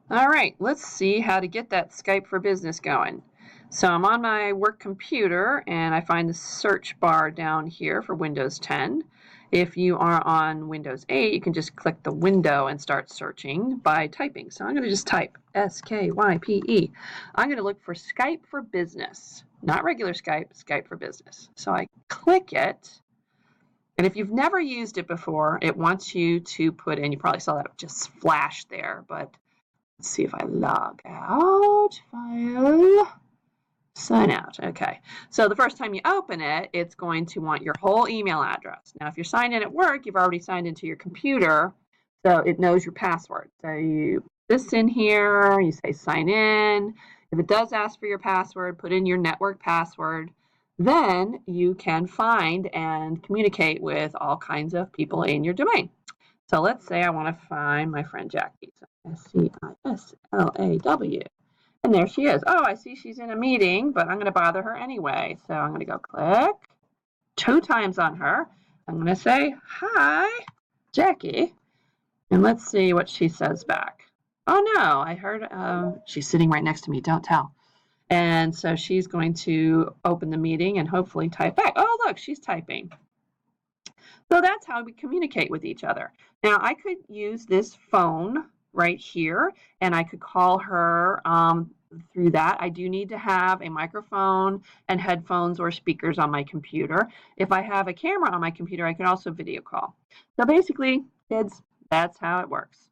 All right, let's see how to get that Skype for Business going. So I'm on my work computer and I find the search bar down here for Windows 10. If you are on Windows 8, you can just click the window and start searching by typing. So I'm going to just type Skype. I'm going to look for Skype for Business, not regular Skype, Skype for Business. So I click it. And if you've never used it before, it wants you to put in, you probably saw that just flash there, but let's see if I log out, file, sign out. Okay, so the first time you open it, it's going to want your whole email address. Now, if you're signed in at work, you've already signed into your computer, so it knows your password. So you put this in here, you say sign in. If it does ask for your password, put in your network password. Then you can find and communicate with all kinds of people in your domain. So let's say I want to find my friend Jackie. So Sislaw. And there she is. Oh, I see she's in a meeting, but I'm going to bother her anyway. So I'm going to go click 2 times on her. I'm going to say, hi, Jackie. And let's see what she says back. Oh, no, I heard she's sitting right next to me. Don't tell. And so she's going to open the meeting and hopefully type back. Oh, look, she's typing. So that's how we communicate with each other. Now, I could use this phone right here, and I could call her through that. I do need to have a microphone and headphones or speakers on my computer. If I have a camera on my computer, I can also video call. So basically, kids, that's how it works.